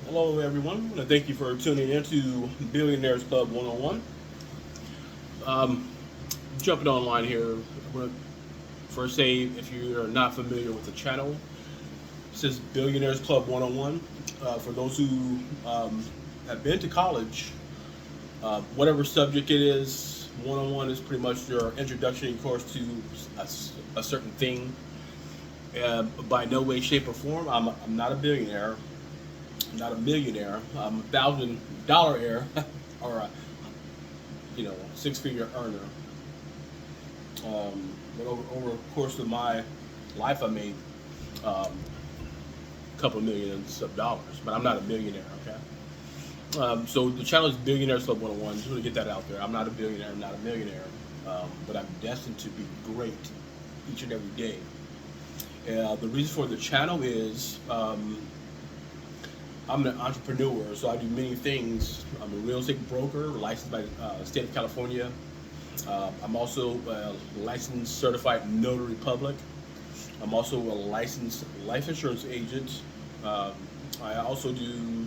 Hello, everyone. I want to thank you for tuning in to Billionaires Club 101. Um, Jumping online here, I want to first say if you are not familiar with the channel, it says Billionaires Club 101. For those who have been to college, whatever subject it is, 101 is pretty much your introductory course to a certain thing. By no way, shape, or form, I'm not a billionaire. Not a millionaire. I'm $1,000 heir, or a six-figure earner. But over the course of my life, I made a couple millions of dollars. But I'm not a millionaire. Okay. So the channel is Billionaires Club 101. Just want to get that out there. I'm not a billionaire. I'm not a millionaire. But I'm destined to be great each and every day. The reason for the channel is I'm an entrepreneur, so I do many things. I'm a real estate broker, licensed by the state of California. I'm also a licensed certified notary public. I'm also a licensed life insurance agent. I also do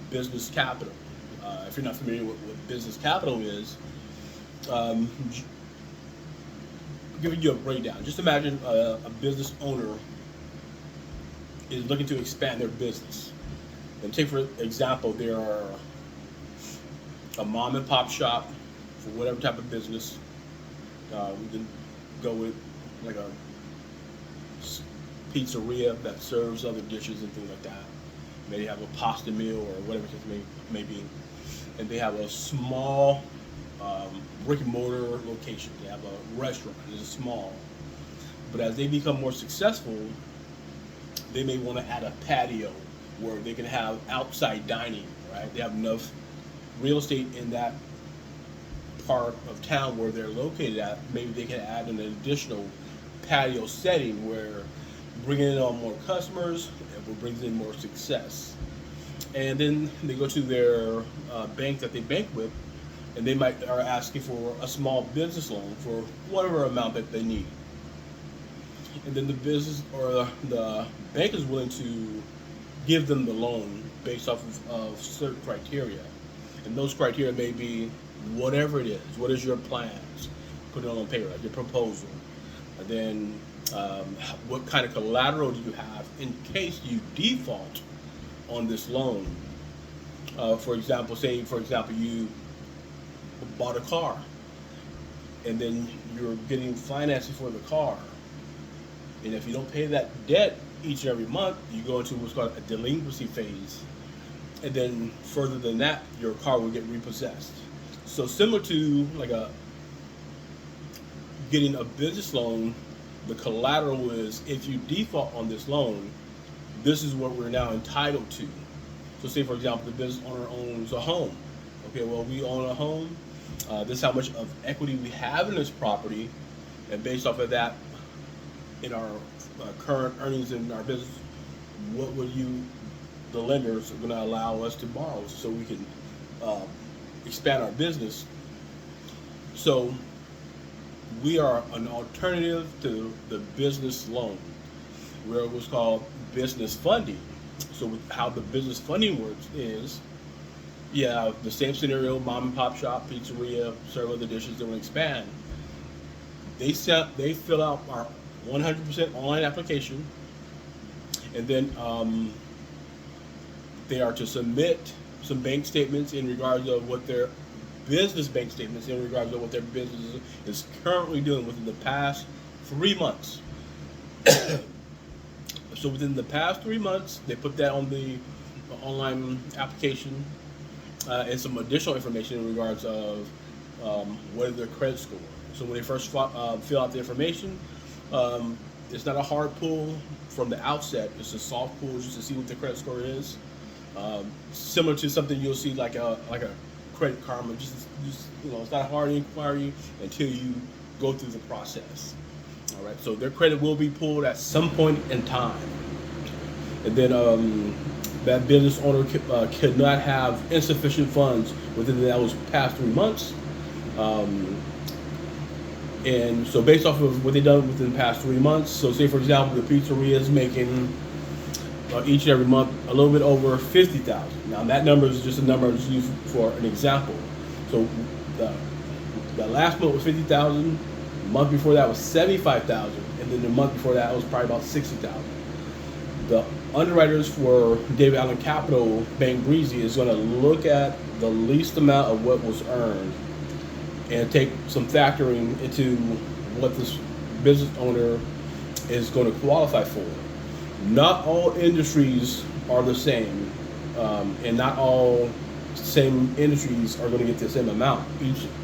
business capital. If you're not familiar with what business capital is, um, giving you a breakdown. Just imagine a business owner is looking to expand their business. And take for example, there are a mom and pop shop for whatever type of business. We can go with like a pizzeria that serves other dishes and things like that. Maybe have a pasta meal or whatever it may be. And they have a small brick and mortar location. They have a restaurant. It's small. But as they become more successful, they may want to add a patio where they can have outside dining, right? They have enough real estate in that part of town where they're located at. Maybe they can add an additional patio setting where bringing in on more customers will bring in more success. And then they go to their bank that they bank with, and they might are asking for a small business loan for whatever amount that they need. And then the business or the bank is willing to give them the loan based off of certain criteria. And those criteria may be whatever it is. What is your plans? Put it on paper, like your proposal. And then what kind of collateral do you have in case you default on this loan? For example, you bought a car and then you're getting financing for the car. And if you don't pay that debt each and every month, you go into what's called a delinquency phase. And then further than that, your car will get repossessed. So similar to like getting a business loan, the collateral is if you default on this loan, this is what we're now entitled to. So say for example, the business owner owns a home. Okay, well we own a home. This is how much of equity we have in this property, and based off of that, in our current earnings in our business, what would the lenders, are going to allow us to borrow so we can expand our business. So we are an alternative to the business loan, where it was called business funding. So how the business funding works is, yeah, the same scenario, mom and pop shop, pizzeria, serve other dishes, they want to expand. They fill out our 100% online application, and then they are to submit some bank statements in regards of what their business bank statements in regards of what their business is currently doing within the past 3 months. So within the past 3 months, they put that on the online application, and some additional information in regards of what is their credit score. So when they first fill out the information, it's not a hard pull from the outset. It's a soft pull just to see what the credit score is. Similar to something you'll see like a credit karma. Just it's not a hard inquiry until you go through the process. All right. So their credit will be pulled at some point in time, and then that business owner could not have insufficient funds within those past 3 months. And so based off of what they've done within the past 3 months, so say for example, the pizzeria is making each and every month a little bit over 50,000. Now that number is just a number I just used for an example. So the last month was 50,000. The month before that was 75,000, and then the month before that was probably about 60,000. The underwriters for David Allen Capital Bank Breezy is going to look at the least amount of what was earned and take some factoring into what this business owner is going to qualify for. Not all industries are the same, and not all same industries are going to get the same amount.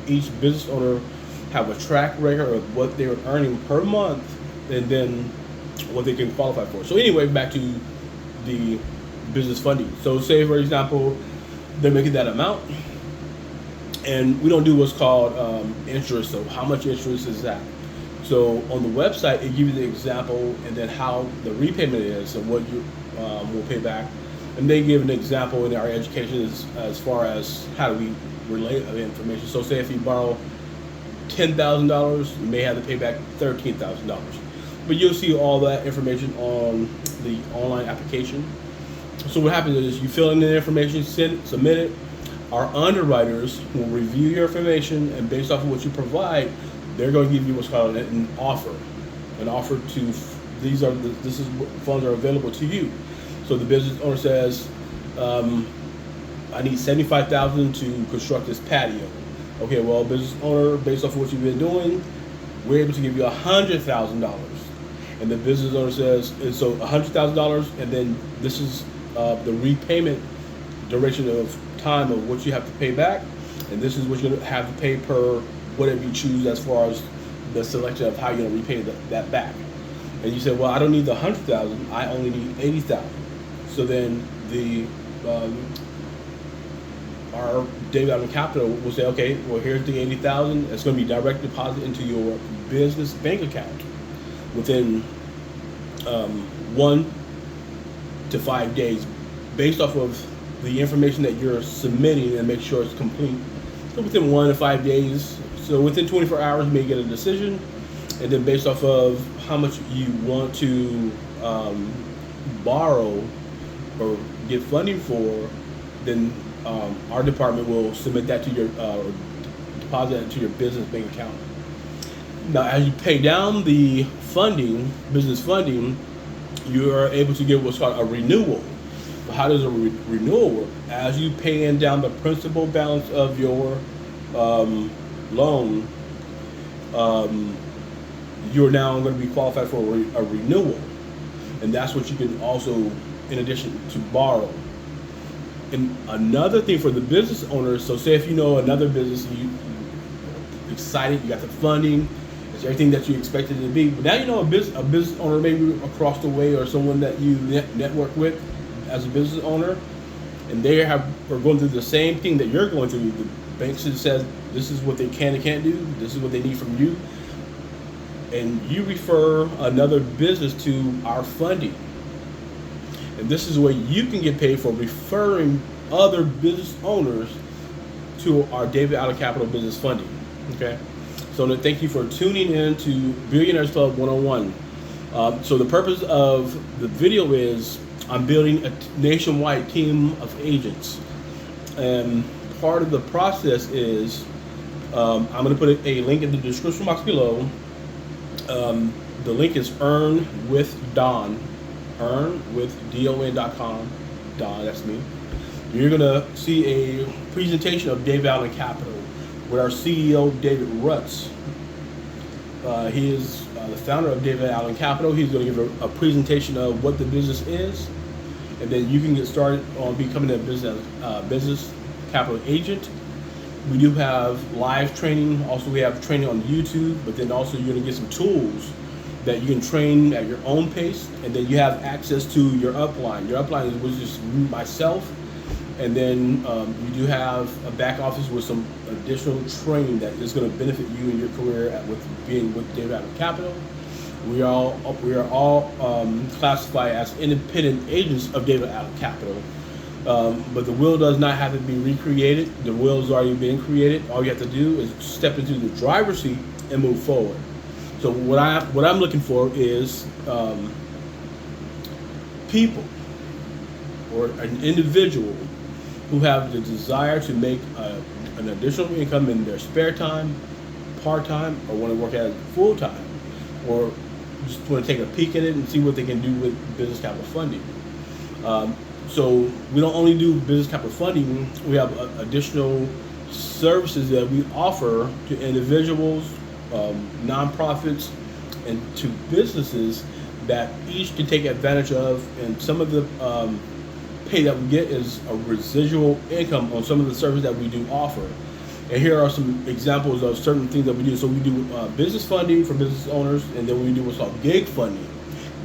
Each business owner have a track record of what they're earning per month, and then what they can qualify for. So anyway, back to the business funding. So say for example, they're making that amount, and we don't do what's called interest. So how much interest is that? So on the website, it gives you the example and then how the repayment is and what you will pay back. And they give an example in our education as far as how do we relate the information. So say if you borrow $10,000, you may have to pay back $13,000. But you'll see all that information on the online application. So what happens is you fill in the information, submit it. Our underwriters will review your information, and based off of what you provide, they're going to give you what's called an offer. An offer to this is what funds are available to you. So the business owner says, I need $75,000 to construct this patio. Okay, well, business owner, based off of what you've been doing, we're able to give you $100,000. And the business owner says, and so $100,000, and then this is the repayment duration of time of what you have to pay back, and this is what you're going to have to pay per whatever you choose as far as the selection of how you're going to repay that back. And you say, well, I don't need the $100,000, I only need $80,000. So then our David Allen Capital will say, okay, well, here's the $80,000. It's going to be direct deposit into your business bank account within 1 to 5 days, based off of the information that you're submitting, and make sure it's complete. So within 1 to 5 days, so within 24 hours, you may get a decision, and then based off of how much you want to borrow or get funding for, then our department will submit that to your deposit it to your business bank account. Now, as you pay down the funding, business funding, you are able to get what's called a renewal. But how does a renewal work? As you pay down the principal balance of your loan, you're now going to be qualified for a renewal, and that's what you can also, in addition to borrow. And another thing for the business owners, so say if you know another business, you excited, you got the funding, it's everything that you expected it to be, but now you know a business owner maybe across the way, or someone that you network with as a business owner, and they are going through the same thing that you're going through. The bank says this is what they can and can't do, this is what they need from you, and you refer another business to our funding. And this is where you can get paid for referring other business owners to our David Allen Capital Business Funding. Okay, so thank you for tuning in to Billionaires Club 101. So the purpose of the video is I'm building a nationwide team of agents, and part of the process is I'm going to put a link in the description box below. The link is Earn with Don. earnwithdon.com. Don, that's me. You're gonna see a presentation of David Allen Capital with our CEO David Rutz. He is the founder of David Allen Capital. He's going to give a presentation of what the business is, and then you can get started on becoming a business capital agent. We do have live training. Also, we have training on YouTube, but then also you're going to get some tools that you can train at your own pace, and then you have access to your upline. Your upline is just myself, and then you do have a back office with some additional training that is going to benefit you in your career with being with David Allen Capital. We are all classified as independent agents of David Allen Capital, but the wheel does not have to be recreated. The wheel has already been created. All you have to do is step into the driver's seat and move forward. So what I'm looking for is people or an individual who have the desire to make an additional income in their spare time, part-time, or want to work at it full-time, or just want to take a peek at it and see what they can do with business capital funding. So we don't only do business capital funding, we have additional services that we offer to individuals, nonprofits, and to businesses that each can take advantage of. And some of the pay that we get is a residual income on some of the services that we do offer. And here are some examples of certain things that we do. So we do business funding for business owners, and then we do what's called gig funding.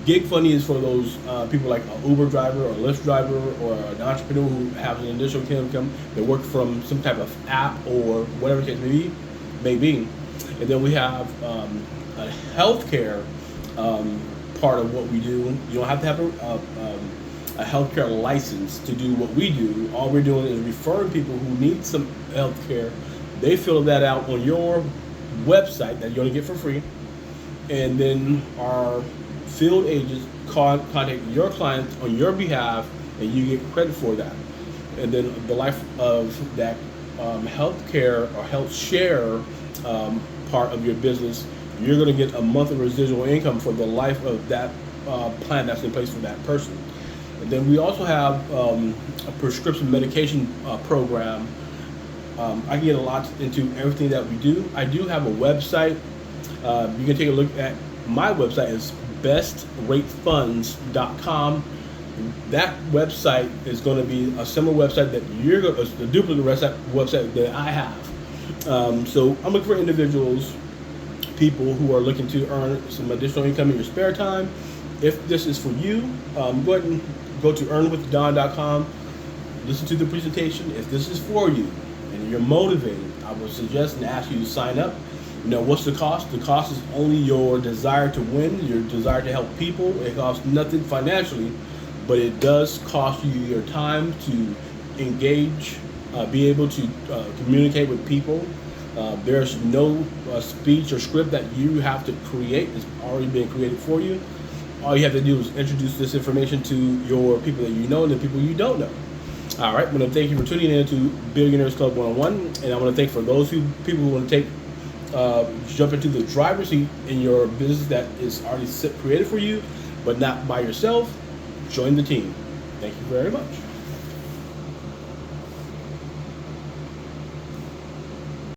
Gig funding is for those people like an Uber driver or a Lyft driver or an entrepreneur who have an additional income. They work from some type of app or whatever the case may be. And then we have a healthcare part of what we do. You don't have to have a healthcare license to do what we do. All we're doing is referring people who need some healthcare. They fill that out on your website that you're going to get for free, and then our field agents contact your clients on your behalf, and you get credit for that. And then the life of that healthcare or health share part of your business, you're going to get a monthly residual income for the life of that plan that's in place for that person. And then we also have a prescription medication program. I can get a lot into everything that we do. I do have a website. You can take a look at my website. It's bestratefunds.com. That website is going to be a similar website that you're going to, the duplicate website that I have. So I'm looking for individuals, people who are looking to earn some additional income in your spare time. If this is for you, go ahead and go to earnwithdon.com. Listen to the presentation. If this is for you and you're motivated, I would suggest and ask you to sign up. You know, what's the cost? The cost is only your desire to win, your desire to help people. It costs nothing financially, but it does cost you your time to engage, be able to communicate with people. There's no speech or script that you have to create. It's already been created for you. All you have to do is introduce this information to your people that you know and the people you don't know. All right, I want to thank you for tuning in to Billionaires Club 101, and I want to thank for those people who want to jump into the driver's seat in your business that is already created for you, but not by yourself. Join the team. Thank you very much.